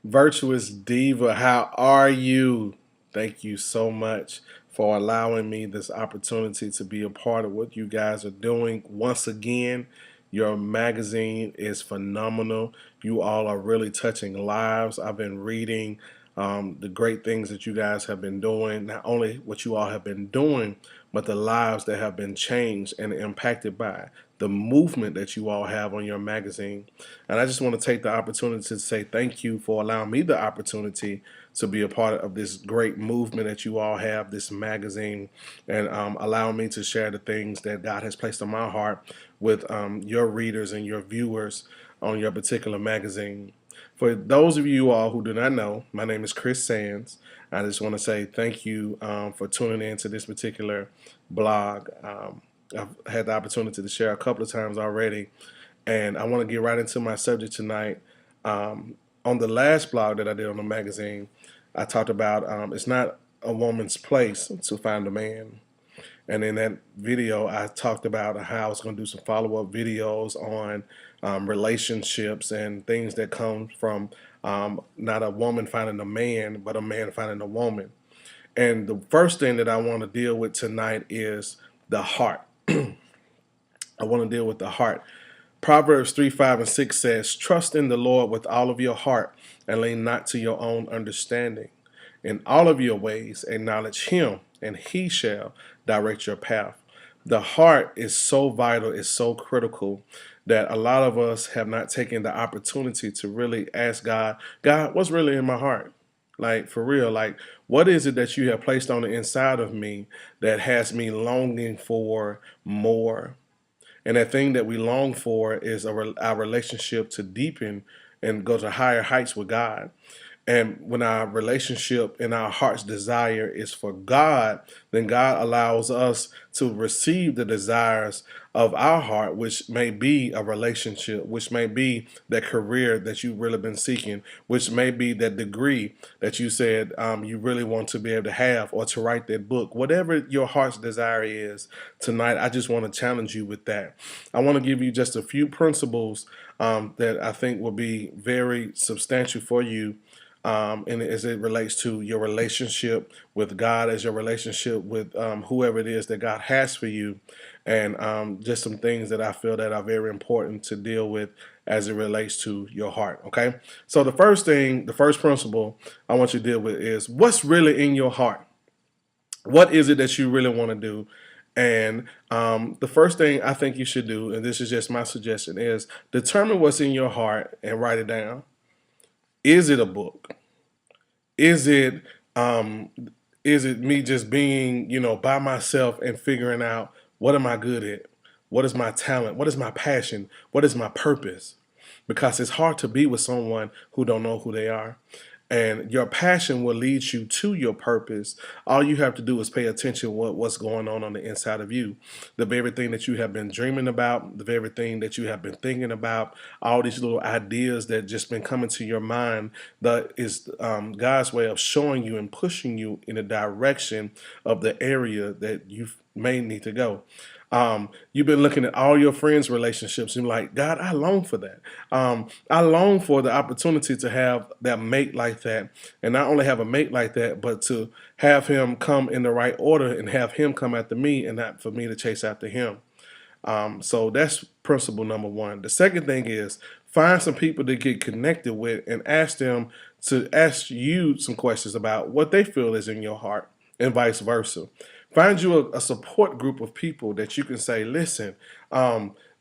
Virtuous Diva, how are you? Thank you so much for allowing me this opportunity to be a part of what you guys are doing. Once again, your magazine is phenomenal. You all are really touching lives. I've been reading the great things that you guys have been doing, not only what you all have been doing, but the lives that have been changed and impacted by the movement that you all have on your magazine. And I just want to take the opportunity to say thank you for allowing me the opportunity to be a part of this great movement that you all have, this magazine, and allowing me to share the things that God has placed on my heart with your readers and your viewers on your particular magazine. For those of you all who do not know, my name is Chris Sands. I just want to say thank you for tuning in to this particular blog. I've had the opportunity to share a couple of times already, and I want to get right into my subject tonight. On the last blog that I did on the magazine, I talked about it's not a woman's place to find a man. And in that video, I talked about how I was going to do some follow-up videos on relationships and things that come from not a woman finding a man, but a man finding a woman. And the first thing that I want to deal with tonight is the heart. I want to deal with the heart. Proverbs 3, 5, and 6 says, "Trust in the Lord with all of your heart and lean not to your own understanding. In all of your ways acknowledge him, and he shall direct your path." The heart is so vital, it's so critical that a lot of us have not taken the opportunity to really ask God, God, what's really in my heart? Like, for real, like, what is it that you have placed on the inside of me that has me longing for more? And that thing that we long for is our relationship to deepen and go to higher heights with God. And when our relationship and our heart's desire is for God, then God allows us to receive the desires of our heart, which may be a relationship, which may be that career that you've really been seeking, which may be that degree that you said you really want to be able to have, or to write that book. Whatever your heart's desire is tonight, I just want to challenge you with that. I want to give you just a few principles that I think will be very substantial for you, and as it relates to your relationship with God, as your relationship with whoever it is that God has for you, and just some things that I feel that are very important to deal with as it relates to your heart. Okay, so the first thing, the first principle I want you to deal with is what's really in your heart. What is it that you really want to do? And the first thing I think you should do, and this is just my suggestion, is determine what's in your heart and write it down. Is it a book? Is it um is it me just being, by myself and figuring out what am I good at? What is my talent? What is my passion? What is my purpose? Because it's hard to be with someone who don't know who they are. And your passion will lead you to your purpose. All you have to do is pay attention to what's going on the inside of you. The very thing that you have been dreaming about, the very thing that you have been thinking about, all these little ideas that just been coming to your mind, that is God's way of showing you and pushing you in the direction of the area that you may need to go. You've been looking at all your friends' relationships and you're like, God, I long for that. I long for the opportunity to have that mate like that, and not only have a mate like that, but to have him come in the right order and have him come after me, and not for me to chase after him. So that's principle number one. The second thing is find some people to get connected with and ask them to ask you some questions about what they feel is in your heart, and vice versa. Find you a support group of people that you can say, listen,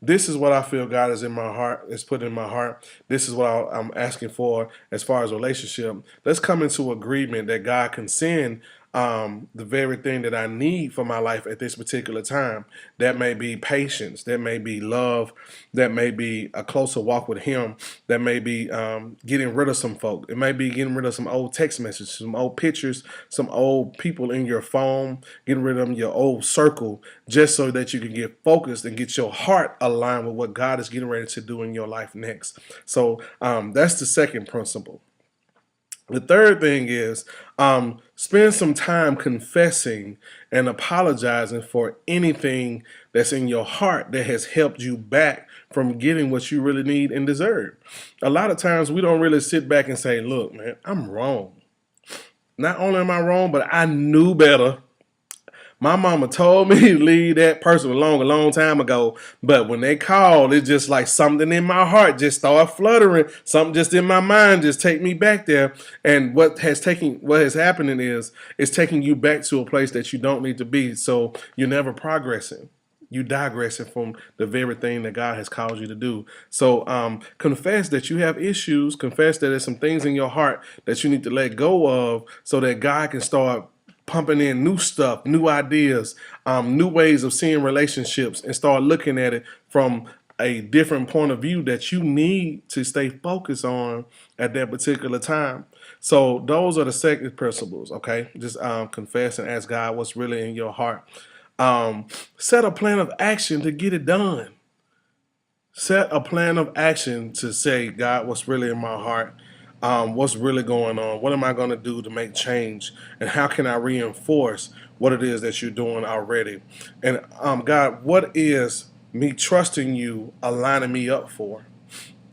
this is what I feel God is in my heart, is put in my heart. This is what I'm asking for as far as relationship. Let's come into agreement that God can send the very thing that I need for my life at this particular time. That may be patience, that may be love, that may be a closer walk with Him, that may be getting rid of some folk. It may be getting rid of some old text messages, some old pictures, some old people in your phone, getting rid of your old circle, just so that you can get focused and get your heart aligned with what God is getting ready to do in your life next. So that's the second principle. The third thing is spend some time confessing and apologizing for anything that's in your heart that has helped you back from getting what you really need and deserve. A lot of times we don't really sit back and say, look, man, I'm wrong. Not only am I wrong, but I knew better. My mama told me to leave that person alone a long time ago, but when they called, it's just like something in my heart just started fluttering. Something just in my mind just take me back there. And what has happening is it's taking you back to a place that you don't need to be. So you're never progressing. You digressing from the very thing that God has called you to do. So confess that you have issues. Confess that there's some things in your heart that you need to let go of so that God can start pumping in new stuff, new ideas, new ways of seeing relationships, and start looking at it from a different point of view that you need to stay focused on at that particular time. So those are the second principles, okay? Just confess and ask God what's really in your heart. Set a plan of action to get it done. Set a plan of action to say, God, what's really in my heart? What's really going on? What am I going to do to make change? And how can I reinforce what it is that you're doing already? And God, what is me trusting you aligning me up for?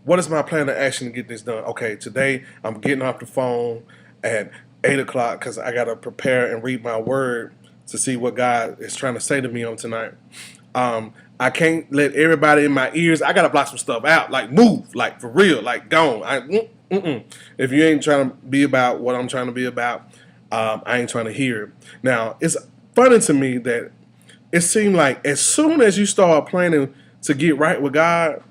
What is my plan of action to get this done? Okay, today I'm getting off the phone at 8 o'clock because I got to prepare and read my word to see what God is trying to say to me on tonight. I can't let everybody in my ears. I gotta block some stuff out. Like move, like for real, like gone. If you ain't trying to be about what I'm trying to be about, I ain't trying to hear it. Now it's funny to me that it seemed like as soon as you start planning to get right with God,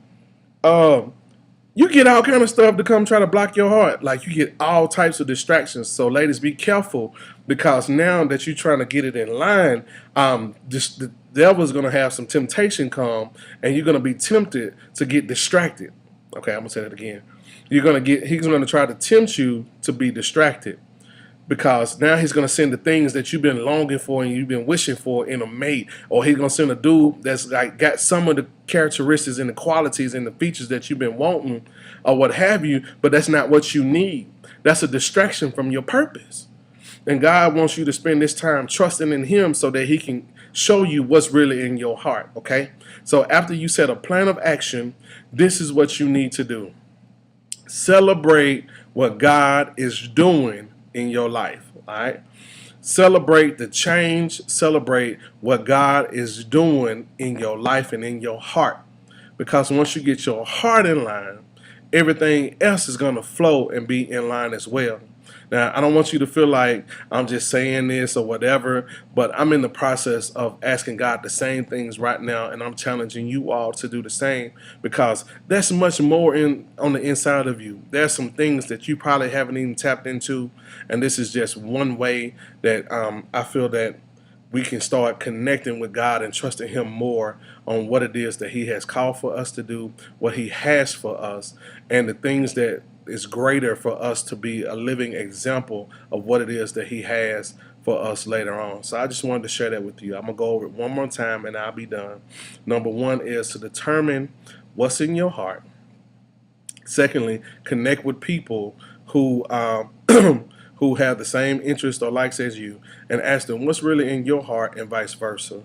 you get all kind of stuff to come try to block your heart. Like you get all types of distractions. So ladies, be careful because now that you're trying to get it in line, the devil's gonna have some temptation come, and you're gonna be tempted to get distracted. Okay, I'm gonna say that again. He's gonna try to tempt you to be distracted because now he's going to send the things that you've been longing for and you've been wishing for in a mate, or he's going to send a dude that's like got some of the characteristics and the qualities and the features that you've been wanting or what have you, but that's not what you need. That's a distraction from your purpose. And God wants you to spend this time trusting in him so that he can show you what's really in your heart, okay? So after you set a plan of action, this is what you need to do. Celebrate what God is doing in your life. All right. Celebrate the change. Celebrate what God is doing in your life and in your heart. Because once you get your heart in line, everything else is going to flow and be in line as well. Now, I don't want you to feel like I'm just saying this or whatever, but I'm in the process of asking God the same things right now, and I'm challenging you all to do the same because there's much more on the inside of you. There's some things that you probably haven't even tapped into, and this is just one way that I feel that we can start connecting with God and trusting him more on what it is that he has called for us to do, what he has for us, and the things that is greater for us to be a living example of what it is that he has for us later on. So I just wanted to share that with you. I'm going to go over it one more time and I'll be done. Number one is to determine what's in your heart. Secondly, connect with people who who have the same interests or likes as you and ask them what's really in your heart and vice versa.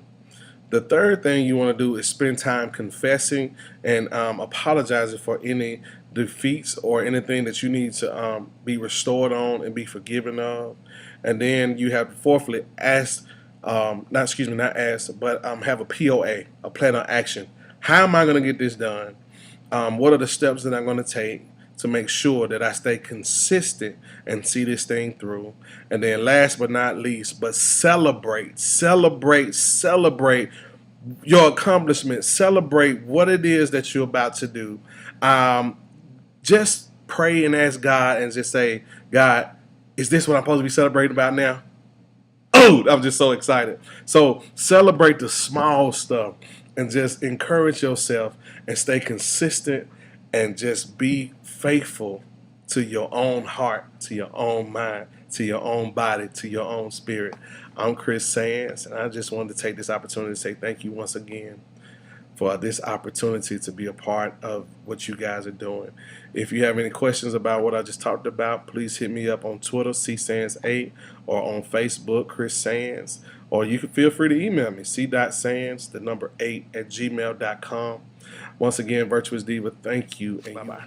The third thing you want to do is spend time confessing and apologizing for any defeats or anything that you need to be restored on and be forgiven of. And then you have fourthly ask, not ask, but have a POA, a plan of action. How am I going to get this done? What are the steps that I'm going to take to make sure that I stay consistent and see this thing through? And then last but not least, but celebrate your accomplishments. Celebrate what it is that you're about to do. Just pray and ask God and just say, God, is this what I'm supposed to be celebrating about now? Oh, I'm just so excited. So celebrate the small stuff and just encourage yourself and stay consistent and just be faithful to your own heart, to your own mind, to your own body, to your own spirit. I'm Chris Sands, and I just wanted to take this opportunity to say thank you once again for this opportunity to be a part of what you guys are doing. If you have any questions about what I just talked about, please hit me up on Twitter, csands8, or on Facebook, Chris Sands, or you can feel free to email me, c.sands, the number 8 at gmail.com. Once again, Virtuous Diva, thank you, and bye-bye.